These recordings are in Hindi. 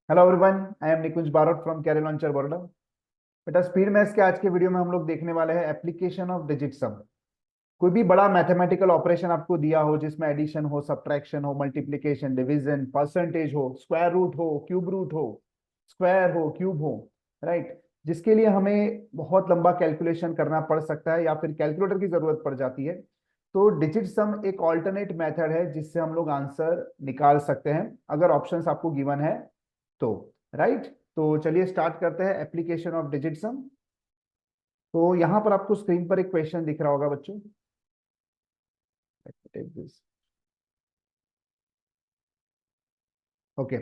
Hello everyone, I am Nikunj Barot from Career Launcher Baroda. बेटा, स्पीड मैथ्स के आज के वीडियो में हम लोग देखने वाले हैं एप्लीकेशन ऑफ डिजिट सम। कोई भी बड़ा मैथमेटिकल ऑपरेशन आपको दिया हो जिसमें एडिशन हो, सब्ट्रैक्शन हो, मल्टीप्लिकेशन, डिवीजन, परसेंटेज हो, स्क्वायर रूट हो, क्यूब रूट हो, स्क्वायर हो, क्यूब हो, राइट, जिसके लिए हमें बहुत लंबा कैलकुलेशन करना पड़ सकता है या फिर कैलकुलेटर की जरूरत पड़ जाती है। तो डिजिट सम एक ऑल्टरनेट मेथड है जिससे हम लोग आंसर निकाल सकते हैं अगर ऑप्शंस आपको गिवन है तो, राइट। तो चलिए स्टार्ट करते हैं एप्लीकेशन ऑफ डिजिट सम। तो यहां पर आपको स्क्रीन पर एक क्वेश्चन दिख रहा होगा बच्चों। Take this. Okay,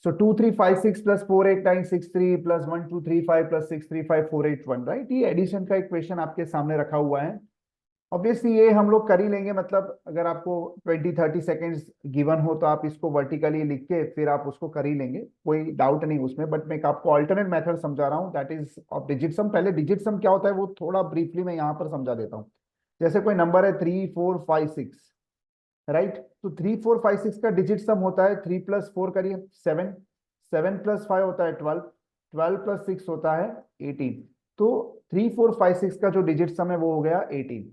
so 2356 plus 4896 plus 1235 plus 635481, right. ये एडिशन का एक क्वेश्चन आपके सामने रखा हुआ है। ऑब्वियसली ये हम लोग कर ही लेंगे, मतलब अगर आपको 20-30 सेकेंड्स गिवन हो तो आप इसको वर्टिकली लिख के फिर आप उसको कर ही लेंगे, कोई डाउट नहीं उसमें। बट मैं आपको अल्टरनेट मेथड समझा रहा हूँ, दैट इज ऑफ डिजिट सम। पहले डिजिट सम क्या होता है वो थोड़ा ब्रीफली मैं यहाँ पर समझा देता हूँ। जैसे कोई नंबर है 3456, राइट। तो 3456 का डिजिट सम होता है 3 + 4 करिए 7, 7 + 5 होता है 12, 12 + 6 होता है 18। तो 3456 का जो डिजिट सम है वो हो गया 18।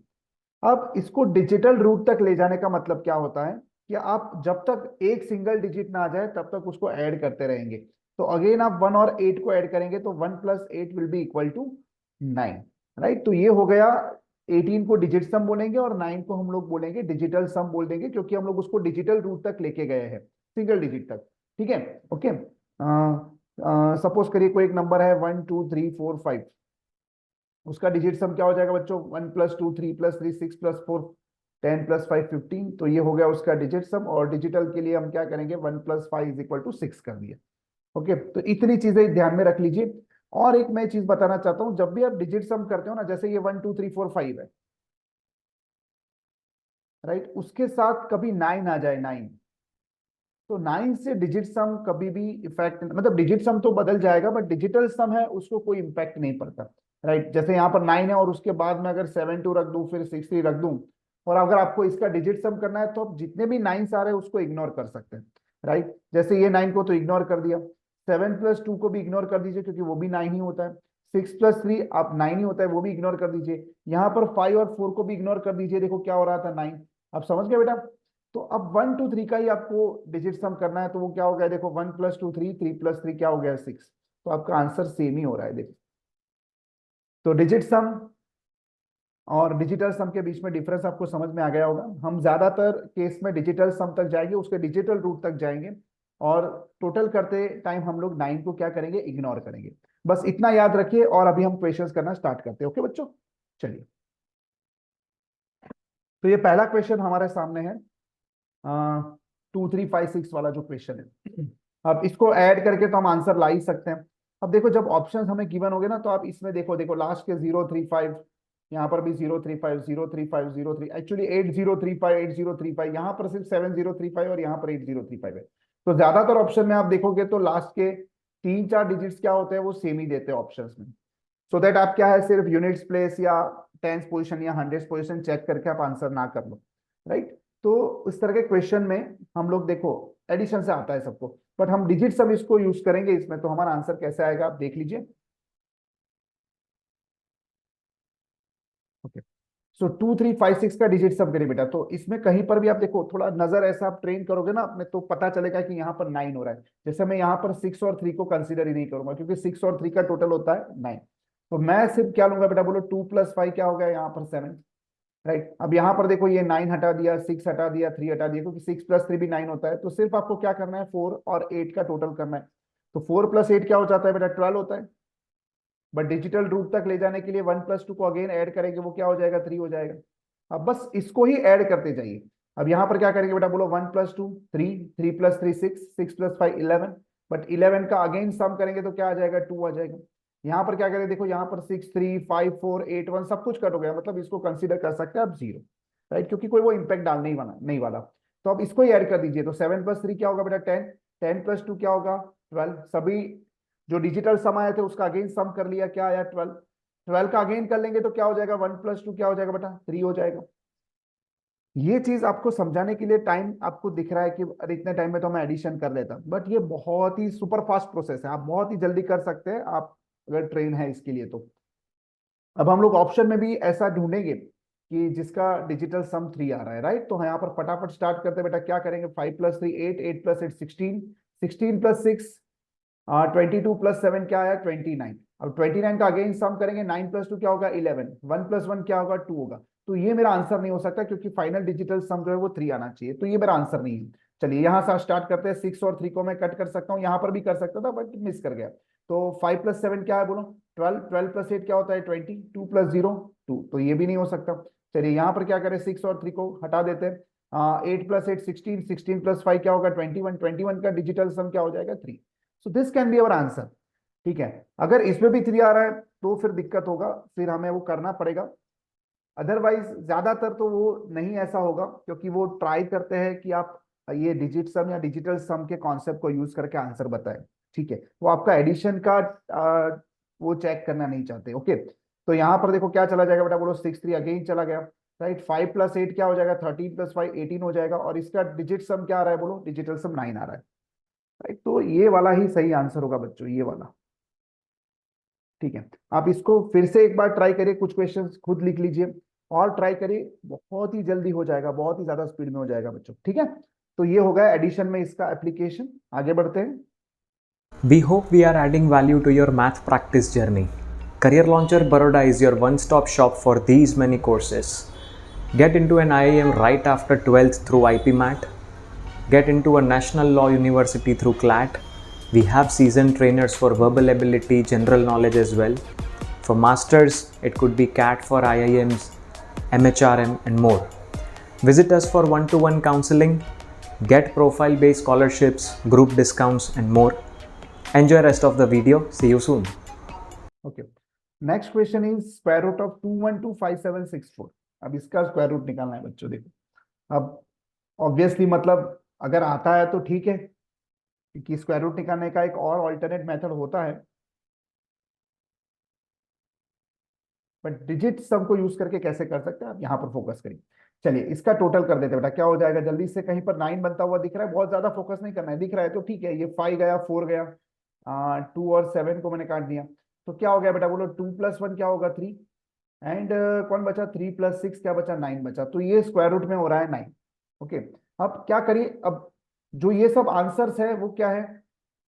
अब इसको डिजिटल रूट तक ले जाने का मतलब क्या होता है कि आप जब तक एक सिंगल डिजिट ना आ जाए तब तक उसको ऐड करते रहेंगे। तो अगेन आप 1 और 8 को ऐड करेंगे तो 1 + 8 will be equal to 9, right. तो ये हो गया 18 को डिजिट सम बोलेंगे और 9 को हम लोग बोलेंगे डिजिटल सम बोल देंगे, क्योंकि हम लोग उसको डिजिटल रूट तक लेके गए हैं, सिंगल डिजिट तक। ठीक है, ओके। सपोज करिए कोई एक नंबर है 1 2 3 4 5, उसका डिजिट सम क्या हो जाएगा बच्चों? 1 + 2 3 + 3 6 + 4 10 + 5 15। तो ये हो गया उसका डिजिट सम, और डिजिटल के लिए हम क्या करेंगे? 1 + 5 = 6 कर दिया। ओके, तो इतनी चीजें ध्यान में रख लीजिए। और एक मैं चीज बताना चाहता हूं, जब भी आप डिजिट सम करते हो ना, जैसे ये 1 2 3 4 5 है, राइट, उसके साथ कभी 9 आ जाए, 9, तो 9 से डिजिट सम कभी भी इफेक्ट, मतलब डिजिट सम तो बदल जाएगा बट डिजिटल सम है उसको कोई इम्पैक्ट नहीं पड़ता, राइट। जैसे यहाँ पर 9 है और उसके बाद में अगर 7 2 रख दूं, फिर 6 3 रख दूं, और अगर आपको इसका डिजिट सम करना है तो आप जितने भी 9 आ रहे हैं उसको इग्नोर कर सकते हैं, राइट। जैसे ये 9 को तो इग्नोर कर दिया, 7 + 2 को भी इग्नोर कर दीजिए क्योंकि वो भी 9 ही होता है, 6 + 3 आप 9 ही होता है, वो भी इग्नोर कर दीजिए। यहाँ पर 5 और 4 को भी इग्नोर कर दीजिए, देखो क्या हो रहा था, 9। आप समझ गए बेटा? तो अब 1 2 3 का ही आपको डिजिट सम करना है, तो वो क्या हो गया देखो, 1 + 2 3, 3 + 3 क्या हो गया, 6। तो आपका आंसर सेम ही हो रहा है, देखो। तो डिजिट सम और डिजिटल सम के बीच में डिफरेंस आपको समझ में आ गया होगा। हम ज्यादातर केस में डिजिटल सम तक जाएंगे, उसके डिजिटल रूट तक जाएंगे, और टोटल करते टाइम हम लोग 9 को क्या करेंगे? इग्नोर करेंगे। बस इतना याद रखिए, और अभी हम क्वेश्चंस करना स्टार्ट करते हैं। ओके बच्चों, चलिए। तो ये पहला क्वेश्चन हमारे सामने है, 2356 वाला जो क्वेश्चन है। अब इसको ऐड करके तो हम आंसर ला ही सकते हैं। अब देखो, जब ऑप्शंस हमें गिवन होंगे ना, तो आप इसमें देखो, देखो लास्ट के 0 3 5, यहाँ पर भी 0 3 5 0 3 5 0 3, एक्चुअली 80 3 5 80 3 5, यहाँ पर सिर्फ 70 3 5 और यहाँ पर 80 3 5 है। तो ज्यादातर ऑप्शन में आप देखोगे तो लास्ट के 3 4 डिजिट्स क्या होते हैं, वो सेम ही देते हैं ऑप्शंस में। सो दैट आप क्या है, सिर्फ यूनिट्स प्लेस या टेंस पोजिशन या हंड्रेड पोजिशन चेक करके आप आंसर ना कर लो, राइट। तो इस तरह के क्वेश्चन में हम लोग देखो, एडिशन से आता है सबको, बट हम डिजिट सम इसको यूज करेंगे इसमें, तो हमारा आंसर कैसे आएगा आप देख लीजिए। ओके, सो 2356 का डिजिट सम करिए बेटा। तो इसमें कहीं पर भी आप देखो, थोड़ा नजर ऐसा आप ट्रेन करोगे ना अपने, तो पता चलेगा कि यहाँ पर 9 हो रहा है। जैसे मैं यहाँ पर 6 और 3 को कंसीडर ही नहीं करूंगा, क्योंकि 6 और 3 का टोटल होता है 9। तो मैं सिर्फ क्या लूंगा बेटा, बोलो 2 + 5 क्या हो गया यहाँ पर 7, राइट। अब यहाँ पर देखो, ये 9 हटा दिया, 6 हटा दिया, 3 हटा दिया, क्योंकि 6 + 3 भी 9 होता है। तो सिर्फ आपको क्या करना है, 4 और 8 का टोटल करना है। तो 4 + 8 क्या हो जाता है बेटा, 12 होता है। बट डिजिटल रूट तक ले जाने के लिए 1 + 2 को अगेन ऐड करेंगे, वो क्या हो जाएगा, 3 हो जाएगा। अब बस इसको ही ऐड करते जाइए। अब यहाँ पर क्या करेंगे बेटा, बोलो 1 + 2 3, 3 + 3 6, 6 + 5 11। बट 11 का अगेन सम करेंगे तो क्या आ जाएगा, 2 आ जाएगा। यहाँ पर क्या करें, देखो यहाँ पर 6 3 5 4 8 1 सब कुछ कट हो गया, मतलब इसको कंसीडर कर सकते हैं आप 0, राइट, क्योंकि कोई वो इम्पैक्ट डाल नहीं वाला। तो अब इसको ही ऐड कर दीजिए। तो 7 + 3 क्या होगा बेटा, 10, 10 + 2 क्या होगा, 12। सभी जो डिजिटल सम आए थे उसका अगेन सम कर लिया, क्या आया, 12। 12 का अगेन कर लेंगे तो क्या हो जाएगा, 1 + 2 क्या हो जाएगा बेटा, 3 हो जाएगा। ये चीज आपको समझाने के लिए टाइम आपको दिख रहा है कि अरे इतने टाइम में तो मैं एडिशन कर लेता, बट ये बहुत ही सुपर फास्ट प्रोसेस है, आप बहुत ही जल्दी कर सकते हैं आप अगर ट्रेन है इसके लिए तो। अब हम लोग ऑप्शन में भी ऐसा ढूंढेंगे कि जिसका डिजिटल सम 3 आ रहा है, राइट। तो यहाँ पर फटाफट स्टार्ट करते हैं बेटा, क्या करेंगे, 5 + 3 8, 8 + 8 16, 16 + 6 22 + 7 क्या आया, 29। अब 29 का अगेन सम करेंगे, 9 + 2 क्या होगा, 11, 1 + 1 क्या होगा, 2 होगा। तो ये मेरा आंसर नहीं हो सकता क्योंकि फाइनल डिजिटल सम जो है वो 3 आना चाहिए, तो ये मेरा आंसर नहीं है। चलिए यहाँ से स्टार्ट करते हैं, 6 और 3 को मैं कट कर सकता हूँ, यहाँ पर भी कर सकता था बट मिस कर गया। तो 5 + 7 क्या है बोलो, 12, 12 + 8 क्या होता है, 20, 2 + 0 2, तो ये भी नहीं हो सकता। चलिए यहाँ पर क्या करें, 6 और 3 को हटा देते हैं, 8 + 8 16, 16 + 5 क्या होगा, 21, 21 का डिजिटल सम क्या हो जाएगा, 3। सो this can be our answer. ठीक है, अगर इसमें भी 3 आ रहा है तो फिर दिक्कत होगा, फिर हमें वो करना पड़ेगा। अदरवाइज ज्यादातर तो वो नहीं ऐसा होगा, क्योंकि वो ट्राई करते हैं कि आप ये डिजिट सम या डिजिटल सम के कॉन्सेप्ट को यूज करके आंसर बताएं। ठीक है, वो आपका एडिशन का वो चेक करना नहीं चाहते। ओके, तो यहाँ पर देखो क्या चला जाएगा बेटा, बोलो 6 3 अगेन चला गया, राइट। 5 + 8 क्या हो जाएगा, 13 + 5 18 हो जाएगा, और इसका डिजिट सम क्या आ रहा है, बोलो डिजिटल सम 9 आ रहा है, राइट। तो ये वाला ही सही आंसर होगा बच्चों, ये वाला। ठीक है, आप इसको फिर से एक बार ट्राई करिए, कुछ क्वेश्चंस खुद लिख लीजिए और ट्राई करिए, बहुत ही जल्दी हो जाएगा, बहुत ही ज्यादा स्पीड में हो जाएगा बच्चों। ठीक है, तो ये हो गया एडिशन में इसका एप्लीकेशन। आगे बढ़ते हैं। We hope we are adding value to your math practice journey. Career Launcher Baroda is your one stop shop for these many courses. Get into an IIM right after 12th through IPMAT. Get into a national law university through CLAT. We have seasoned trainers for verbal ability, general knowledge as well. For masters, it could be CAT for IIMs, MHRM, and more. Visit us for one to one counseling, get profile based scholarships, group discounts, and more. Enjoy rest of the video. See you soon. Okay, next question is square root of 2125764। अब इसका स्क्वायर रूट निकालना है बच्चों। देखो, अब ऑब्वियसली मतलब अगर आता है तो ठीक है, क्योंकि स्क्वायर रूट निकालने का एक और ऑल्टरनेट मेथड होता है, बट डिजिट सम को यूज करके कैसे कर सकते हैं आप यहाँ पर फोकस करिए। चलिए इसका टोटल कर देते हैं बेटा, क्या हो जाएगा जल्दी से, कहीं पर 9 बनता हुआ दिख रहा है, बहुत ज्यादा फोकस नहीं करना है, दिख रहा है तो ठीक है, ये 5 गया, 4 गया, 2 और 7 को मैंने काट दिया, तो क्या हो गया बेटा, बोलो 2 + 1 क्या होगा, 3, एंड कौन बचा, 3 + 6 क्या बचा, 9 बचा, तो ये स्क्वायर रूट में हो रहा है 9। ओके, अब क्या करिए, अब जो ये सब आंसर्स है वो क्या है,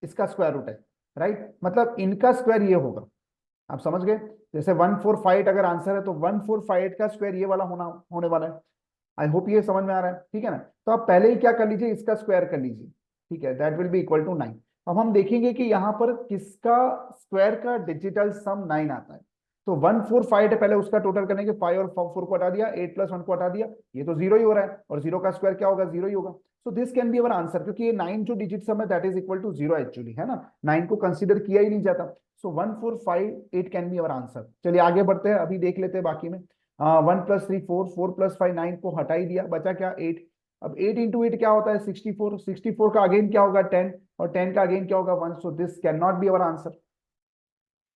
इसका स्क्वायर रूट है, राइट। मतलब इनका स्क्वायर ये होगा, आप समझ गए। जैसे 145 अगर आंसर है तो 145 का स्क्वायर ये वाला होने वाला है। आई होप ये समझ में आ रहा है, ठीक है ना। तो आप पहले ही क्या कर लीजिए, इसका स्क्वायर कर लीजिए, ठीक है, that will be equal to 9। अब हम देखेंगे कि यहाँ पर किसका स्क्वायर का डिजिटल सम 9 आता है। तो 145 है, पहले उसका टोटल करने के 5 और 4 को हटा दिया, 8 + 1 को हटा दिया, ये तो 0 ही हो रहा है, और 0 का स्क्वायर क्या होगा, 0 ही होगा। So this can be our answer, क्योंकि ये 9 जो डिजिट सम है that is equal to 0 actually, है ना, 9 को कंसिडर किया ही नहीं जाता। So 1458 can be our answer. चलिए आगे बढ़ते हैं, अभी देख लेते हैं बाकी में। 1 + 3 4, 4 + 5 9 को हटा ही दिया, बचा क्या, 8। अब 8 × 8 क्या होता है, 64, 64 का अगेन क्या होगा, 10, और 10 का अगेन क्या होगा, 1। सो this can not be our answer.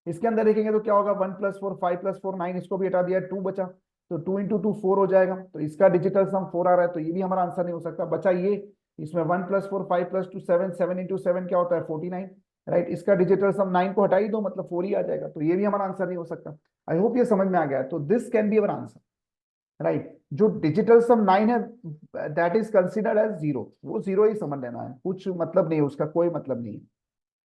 इसके अंदर देखेंगे तो क्या होगा, 1 + 4 5 + 4 9, इसको भी हटा दिया, 2 बचा, तो 2 × 2 4 हो जाएगा, तो इसका डिजिटल सम 4 आ रहा है, तो ये भी हमारा आंसर नहीं हो सकता। बचा ये, इसमें 1 + 4 5 + 2 7, 7 × 7 क्या होता है, 49, राइट। इसका डिजिटल सम 9 को हटा ही दो, मतलब 4 ही आ जाएगा, तो ये भी हमारा आंसर नहीं हो सकता। आई होप ये समझ में आ गया है। तो this can be our answer, right. जो डिजिटल सम 9 है दैट इज कंसिडर्ड एज 0, वो 0 ही समझ लेना है, कुछ मतलब नहीं है उसका, कोई मतलब नहीं है।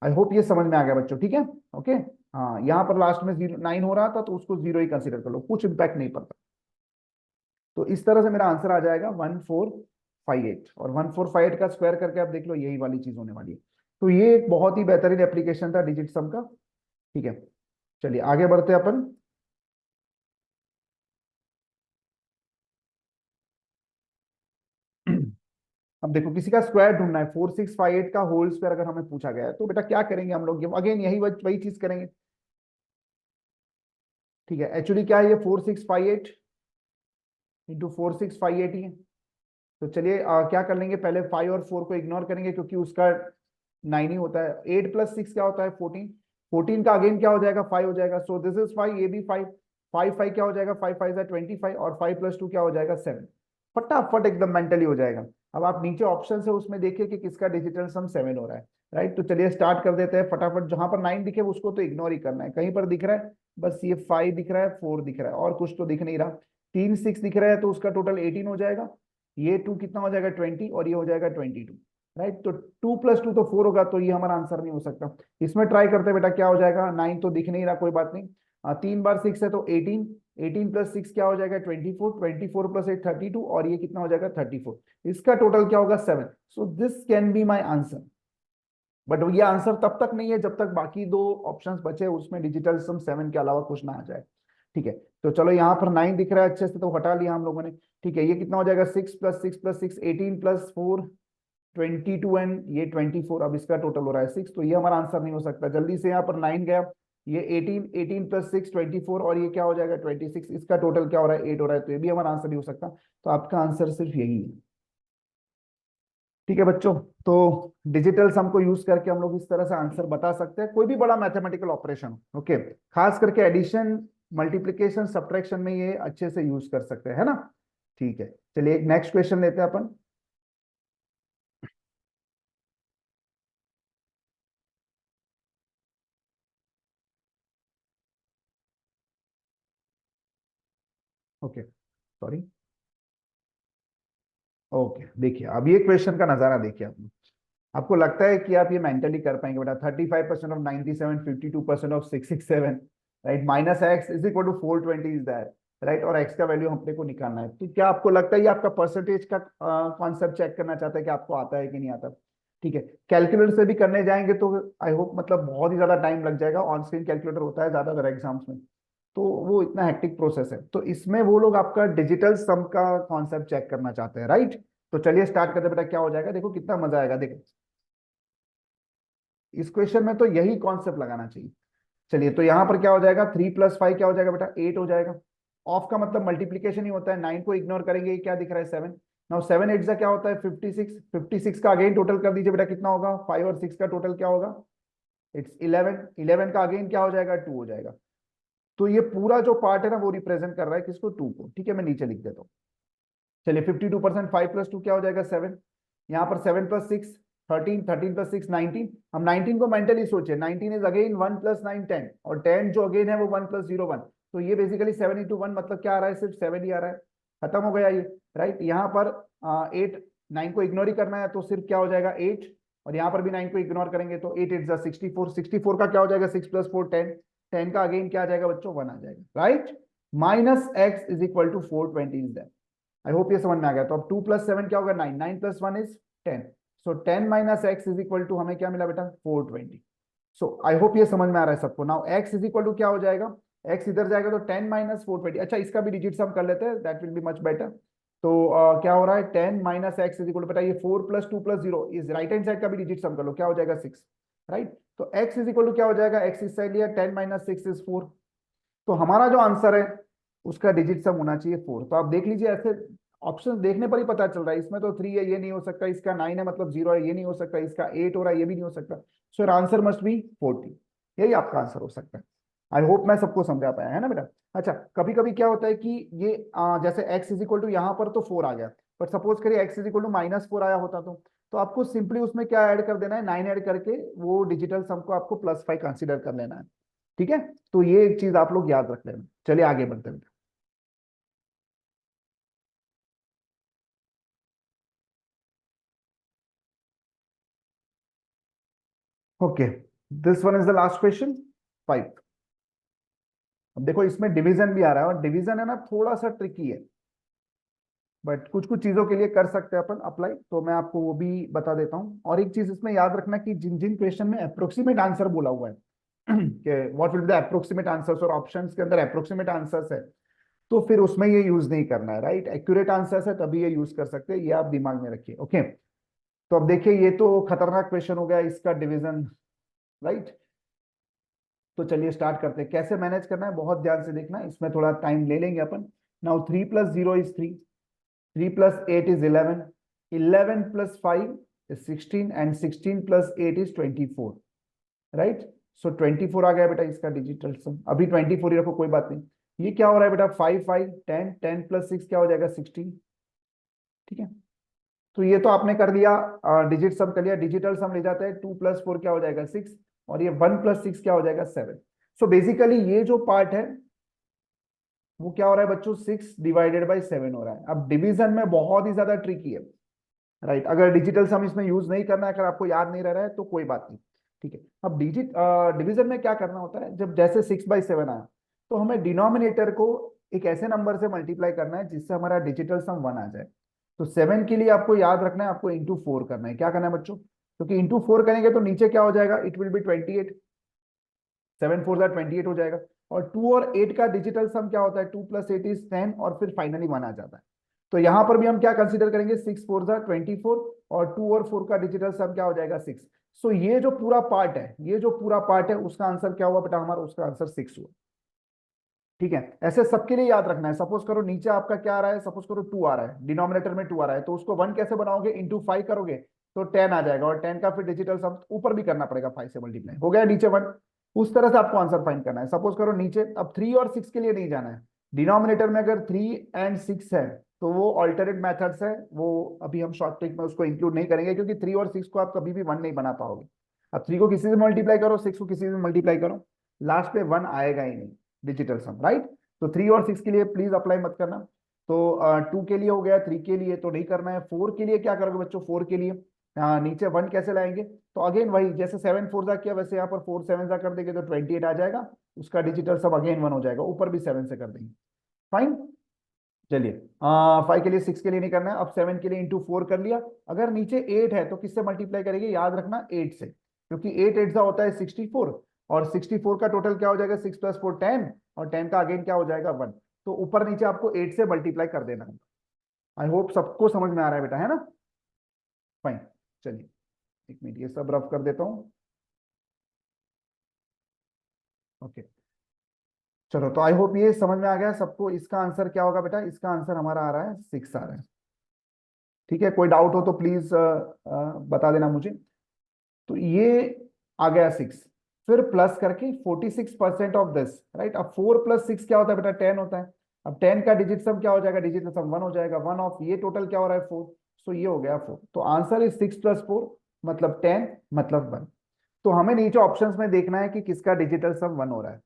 आई होप ये समझ में आ गया बच्चों, ठीक है। ओके, हाँ यहाँ पर लास्ट में 9 हो रहा था तो उसको 0 ही कंसिडर कर लो, कुछ इंपैक्ट नहीं पड़ता। तो इस तरह से मेरा आंसर आ जाएगा 1458, और 1458 का स्क्वायर करके आप देख लो, यही वाली चीज होने वाली है। तो ये एक बहुत ही बेहतरीन एप्लीकेशन था डिजिट सम का। ठीक है, चलिए आगे बढ़ते हैं अपन। अब देखो किसी का स्क्वायर ढूंढना है, 4658 का होल स्क्वायर अगर हमें पूछा गया है तो बेटा क्या करेंगे हम लोग, अगेन यही वही चीज करेंगे। ठीक है, एक्चुअली क्या है, ये 4658 इंटू 4658 ही है। तो चलिए क्या कर लेंगे, पहले 5 और 4 को इग्नोर करेंगे क्योंकि उसका 9 ही होता है। 8 + 6 क्या होता है, 14, 14 का अगेन क्या हो जाएगा, 5 हो जाएगा, सो दिस इज 5, ये भी 5, 5 5 क्या हो जाएगा, 5 5 25, और 5 + 2 क्या हो जाएगा, 7। फटाफट एकदम मेंटली हो जाएगा। अब आप नीचे ऑप्शन है उसमें देखिए कि किसका डिजिटल सम 7 हो रहा है, राइट। तो चलिए स्टार्ट कर देते हैं फटाफट। जहां पर 9 दिखे उसको तो इग्नोर ही करना है। कहीं पर दिख रहा है बस ये 5 दिख रहा है, 4 दिख रहा है, और कुछ तो दिख नहीं रहा। 3 6 दिख रहा है तो उसका टोटल 18 हो जाएगा। ये 2 कितना हो जाएगा 20, और ये हो जाएगा 22, राइट। तो 2 + 2 तो 4 होगा, तो ये हमारा आंसर नहीं हो सकता। इसमें ट्राई करते हैं बेटा, क्या हो जाएगा। 9 तो दिख नहीं रहा, कोई बात नहीं। 3 बार 6 है तो 18, 18 + 6 क्या हो जाएगा 24, 24 + 8 32, और ये कितना हो जाएगा 34। इसका टोटल क्या होगा 7। सो this can be my answer. But ये आंसर तब तक नहीं है जब तक बाकी दो ऑप्शंस बचे उसमें डिजिटल सम 7 के अलावा कुछ ना आ जाए। ठीक है, तो चलो यहाँ पर 9 दिख रहा है अच्छे से, तो हटा लिया हम लोगों ने। ठीक है, ये कितना हो जाएगा 6 + 6 + 6 18 + 4 22, एंड ये 24। अब इसका टोटल हो रहा है 6, तो ये हमारा आंसर नहीं हो सकता। जल्दी से यहाँ पर 9 गया, ये 18, 18 + 6 24, और ये क्या हो जाएगा 26। इसका टोटल क्या हो रहा है 8 हो रहा है, तो ये भी हमारा आंसर नहीं हो सकता। तो आपका आंसर सिर्फ यही है। ठीक है बच्चों, तो डिजिटल सम को यूज करके हम लोग इस तरह से आंसर बता सकते हैं, कोई भी बड़ा मैथमेटिकल ऑपरेशन। ओके, खास करके एडिशन, मल्टीप्लिकेशन, सब्ट्रैक्शन में ये अच्छे से यूज कर सकते हैं, है ना। ठीक है, चलिए एक नेक्स्ट क्वेश्चन लेते हैं अपन। Okay, sorry. ओके, देखिए अब ये क्वेश्चन का नजारा देखिए आप। आपको लगता है कि आप ये मेंटली कर पाएंगे बेटा। 35% of 97, 52% of 667, right. Minus x is equal to 420 is that, right. और एक्स का वैल्यू अपने को निकालना है। तो क्या आपको लगता है ये आपका परसेंटेज का कॉन्सेप्ट चेक करना चाहता है कि आपको आता है कि नहीं आता। ठीक है, कैलकुलेटर से भी करने जाएंगे तो आई होप मतलब बहुत ही ज्यादा टाइम लग जाएगा। ऑन स्क्रीन कैलकुलेटर होता है ज्यादातर एग्जाम्स में, तो वो इतना हेक्टिक प्रोसेस है। तो इसमें वो लोग आपका डिजिटल सम का कॉन्सेप्ट चेक करना चाहते हैं, राइट। तो चलिए स्टार्ट करते हैं बेटा। क्या हो जाएगा देखो, कितना मजा आएगा देखो। इस क्वेश्चन में तो यही कॉन्सेप्ट लगाना चाहिए। चलिए, तो यहां पर क्या हो जाएगा 3 + 5 क्या हो जाएगा बेटा 8 हो जाएगा। ऑफ का मतलब मल्टीप्लीकेशन ही होता है। 9 को इग्नोर करेंगे, ये क्या दिख रहा है 7। नाउ 7 8 क्या होता है 56। 56 का अगेन टोटल कर दीजिए बेटा, कितना होगा 5 और 6 का टोटल क्या होगा, इट्स 11। 11 का अगेन क्या हो जाएगा 2 हो जाएगा। तो ये पूरा जो पार्ट है ना वो रिप्रेजेंट कर रहा है किसको 2 को। ठीक है, मैं नीचे लिख देता हूँ। चलिए 52%, 5 + 2 क्या हो जाएगा 7। यहाँ पर 7 + 6 13, 13 + 6 19। हम 19 को मेंटली सोचे, 19 इज अगेन 1 + 9 10, और 10 जो अगेन है वो 1 + 0 1। तो ये बेसिकली 7 × 1 मतलब क्या आ रहा है, सिर्फ 7 ही आ रहा है। खत्म हो गया ये, राइट। यहाँ पर 8, 9 को इग्नोर ही करना है, तो सिर्फ क्या हो जाएगा 8। और यहाँ पर भी 9 को इग्नोर करेंगे तो 8 8 64। 64 का क्या हो जाएगा 6 + 4 10। 10 का अगेन क्या आ जाएगा बच्चों 1 आ जाएगा, right. Minus x is equal to 420 is that. I hope ये समझ में आ गया। तो अब 2 + 7 क्या होगा 9, 9 + 1 is 10। So 10 - x is equal to हमें क्या मिला बेटा 420। सो आई होप ये समझ में आ रहा है सबको। Now x is equal to क्या हो जाएगा, x इधर जाएगा तो 10 - 420। अच्छा, इसका भी डिजिट सम कर लेते हैं, that will be much better. तो क्या हो रहा है 10 - x इज इक्वल टू बेटा ये 4 + 2 + 0 इस राइट हैंड साइड का भी डिजिट सम कर लो, क्या हो जाएगा 6, राइट। तो x इज इक्वल टू क्या हो जाएगा, x इस साइड लिया 10 - 6 इज 4। तो हमारा जो आंसर है उसका डिजिट सम होना चाहिए 4। तो आप देख लीजिए, ऐसे ऑप्शन देखने पर ही पता चल रहा है। इसमें तो 3 है, ये नहीं हो सकता। इसका 9 है मतलब 0 है, ये नहीं हो सकता। इसका 8 हो रहा है, ये भी नहीं हो सकता। So answer must B 40। यही आपका आंसर हो सकता है। आई होप मैं सबको समझा पाया, है ना बेटा। अच्छा, कभी कभी क्या होता है कि ये जैसे x इज इक्वल टू यहाँ पर तो 4 आ गया, बट सपोज करिए x इज इक्वल टू -4 आया होता तो आपको सिंपली उसमें क्या ऐड कर देना है 9 ऐड करके, वो डिजिटल सम को आपको +5 कंसिडर कर लेना है। ठीक है, तो ये एक चीज आप लोग याद रख लेना। चलिए आगे बढ़ते हैं। Okay, this one is the last question 5। अब देखो इसमें डिवीजन भी आ रहा है, और डिवीजन है ना थोड़ा सा ट्रिकी है, बट कुछ कुछ चीजों के लिए कर सकते हैं अपन अप्लाई। तो मैं आपको वो भी बता देता हूँ। और एक चीज इसमें याद रखना कि जिन जिन क्वेश्चन में अप्रोक्सीमेट आंसर बोला हुआ है कि what will be the approximate answers, और ऑप्शंस के अंदर अप्रोक्सीमेट आंसर्स है, तो फिर उसमें ये यूज नहीं करना है, राइट। एक्यूरेट आंसर्स है तभी ये यूज कर सकते हैं, ये आप दिमाग में रखिए। ओके, तो अब देखिए ये तो खतरनाक क्वेश्चन हो गया इसका डिवीजन, राइट। तो चलिए स्टार्ट करते हैं। कैसे मैनेज करना है बहुत ध्यान से देखना, इसमें थोड़ा टाइम ले लेंगे अपन। Now 3 + 0 is 3, 3 + 8 is 11, 11 + 5 is 16, and 16 + 8 is 24, right. So 24 आ गया बेटा इसका डिजिटल सम। अभी 24 ही रखो, कोई बात नहीं। ये क्या हो रहा है बेटा 5 5 10, 10 + 6 क्या हो जाएगा 16, ठीक है, तो ये तो आपने कर दिया, डिजिट सम कर लिया। डिजिटल सम ले जाते हैं, 2+4 क्या हो जाएगा 6, और ये 1+6 क्या हो जाएगा 7। सो बेसिकली ये जो पार्ट है वो क्या हो रहा है बच्चों, 6/7 हो रहा है। अब डिवीजन में बहुत ही ज्यादा ट्रिकी है, राइट। अगर डिजिटल सम इसमें यूज नहीं करना है, अगर आपको याद नहीं रह रहा है तो कोई बात नहीं, ठीक है। अब डिवीजन में क्या करना होता है, जब जैसे 6/7 आया तो हमें डिनोमिनेटर को एक ऐसे नंबर से मल्टीप्लाई करना है जिससे हमारा डिजिटल सम 1 आ जाए। तो 7 के लिए आपको याद रखना है, आपको इंटू 4 करना है। क्या करना है बच्चों, क्योंकि इंटू 4 करेंगे तो नीचे क्या हो जाएगा, इट विल बी 28, 7×4 = 28 हो जाएगा। और 2 और 8 का डिजिटल सम क्या होता है, 2+8 = 10, और फिर फाइनली 1 आ जाता है। तो यहां पर भी हम क्या कंसीडर करेंगे, 6×4 = 24, और 2 और 4 का डिजिटल सम क्या हो जाएगा 6। सो ये जो पूरा पार्ट है, ये जो पूरा पार्ट है उसका आंसर क्या हुआ बेटा हमारा, उसका आंसर 6 हुआ। ठीक है, ऐसे सबके लिए याद रखना है। सपोज करो नीचे आपका क्या आ रहा है, सपोज करो 2 आ रहा है, डिनोमिनेटर में 2 आ रहा है, तो उसको 1 कैसे बनाओगे, इंटू 5 करोगे तो 10 आ जाएगा, और 10 का फिर डिजिटल सम ऊपर भी करना पड़ेगा, 5 से मल्टीप्लाई हो गया नीचे 1। उस तरह से आपको आंसर फाइंड करना है। सपोज करो नीचे अब 3 और 6 के लिए नहीं जाना है, डिनोमिनेटर में अगर 3 एंड 6 है तो वो ऑल्टरनेट मेथड्स है, वो अभी हम शॉर्ट ट्रिक में उसको इंक्लूड नहीं करेंगे, क्योंकि 3 और 6 को आप कभी भी 1 नहीं बना पाओगे। अब 3 को किसी से मल्टीप्लाई करो, 6 को किसी से मल्टीप्लाई करो, लास्ट पे 1 आएगा ही नहीं डिजिटल सम, राइट। तो 3 और 6 के लिए प्लीज अप्लाई मत करना। तो 2 के लिए हो गया, 3 के लिए तो नहीं करना है। 4 के लिए क्या करोगे बच्चों, 4 के लिए नीचे 1 कैसे लाएंगे, तो अगेन वही जैसे 7×4 किया वैसे यहाँ पर 4×7 कर देंगे तो 28 आ जाएगा, उसका डिजिटल सब अगेन 1 हो जाएगा, ऊपर भी 7 से कर देंगे, फाइन। चलिए 5 के लिए, 6 के लिए नहीं करना है। अब 7 के लिए इंटू 4 कर लिया। अगर नीचे 8 है तो किससे मल्टीप्लाई करेंगे, याद रखना 8 से, क्योंकि 8 8 होता है 64, और 64 का टोटल क्या हो जाएगा, 6+4 10, और 10 का अगेन क्या हो जाएगा 1। तो ऊपर नीचे आपको 8 से मल्टीप्लाई कर देना है। आई होप सबको समझ में आ रहा है बेटा, है ना, फाइन। चलिए एक मिनट ये सब रफ कर देता हूँ, ओके। चलो तो आई होप ये समझ में आ गया सबको। इसका आंसर क्या होगा बेटा, इसका आंसर हमारा आ रहा है 6 आ रहा है, ठीक है। कोई डाउट हो तो प्लीज बता देना मुझे। तो ये आ गया 6, फिर प्लस करके 46% ऑफ दिस, राइट। अब 4+6 क्या होता है बेटा, 10 होता है। अब 10 का डिजिट सम क्या हो जाएगा, डिजिट सम 1 हो जाएगा, 1 ऑफ ये टोटल क्या हो रहा है 4, सो ये हो गया 4। तो आंसर इज 6+4 मतलब 10 मतलब 1। तो हमें नीचे ऑप्शंस में देखना है कि किसका डिजिटल सम 1 हो रहा है,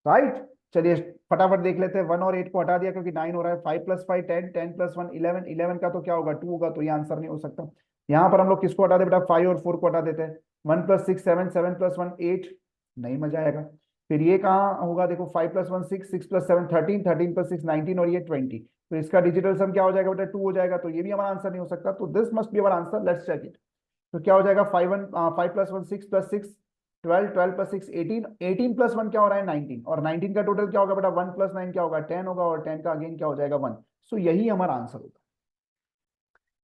राइट। चलिए फटाफट देख लेते हैं। 1 और 8 को हटा दिया क्योंकि 9 हो रहा है, 5+5 10, 10+1 11, 11 का तो क्या होगा 2 होगा, तो ये आंसर नहीं हो सकता। यहाँ पर हम लोग किसको हटा दे बेटा, 5 और 4 को हटा देते हैं। 1+6 7, 7+1 8, नहीं मजा आएगा। फिर ये कहाँ होगा, देखो 5+1 6, 6+7 13, 13+6 19, और ये 20। तो इसका डिजिटल सम क्या हो जाएगा बेटा, 2 हो जाएगा, तो ये भी हमारा आंसर नहीं हो सकता। तो this must be our answer, let's check it. तो क्या हो जाएगा, 5+1 6+6 12, 12+6 18, 18+1 क्या हो रहा है 19, और 19 का टोटल क्या होगा बेटा, 1+9 क्या होगा 10 होगा, और 10 का अगेन क्या हो जाएगा 1। सो यही हमारा आंसर होगा,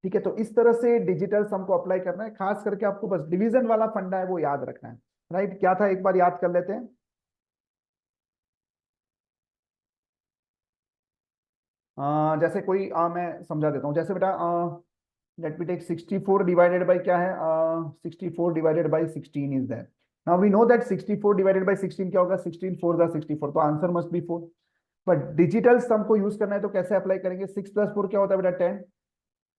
ठीक है। तो इस तरह से डिजिटल सम को अप्लाई करना है, खास करके आपको बस डिवीजन वाला फंडा है वो याद रखना है, राइट। क्या था एक बार याद कर लेते हैं। जैसे कोई मैं समझा देता हूँ, जैसे बेटा let me take 64 divided by क्या है, 64 divided by 16 is that. Now we know that 64 divided by 16 क्या होगा, 16 4 द 64, तो answer must be 4। But digital sum को यूज करना है तो कैसे अप्लाई करेंगे, 6+4 क्या होता है बेटा 10,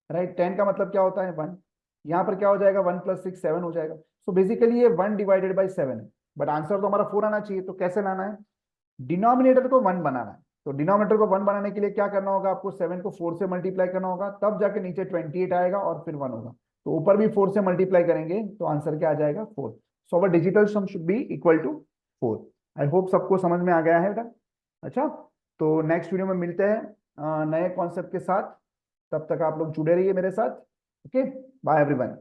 राइट। 10 का मतलब क्या होता है 1, यहाँ पर क्या हो जाएगा 1+6 7 हो जाएगा। सो बेसिकली ये 1 डिवाइडेड बाई 7 है, बट आंसर तो हमारा 4 आना चाहिए। तो कैसे लाना है, डिनोमिनेटर को 1 बनाना है। तो डिनोमिनेटर को 1 बनाने के लिए क्या करना होगा, आपको 7 को 4 से मल्टीप्लाई करना होगा, तब जाके नीचे 28 आएगा, और फिर 1 होगा। तो ऊपर भी 4 से मल्टीप्लाई करेंगे तो आंसर क्या आ जाएगा 4। So our digital sum should be equal to 4। I hope सबको समझ में आ गया है बेटा। अच्छा, तो नेक्स्ट वीडियो में मिलते हैं नए कॉन्सेप्ट के साथ। तब तक आप लोग जुड़े रहिए मेरे साथ। Okay, bye everyone.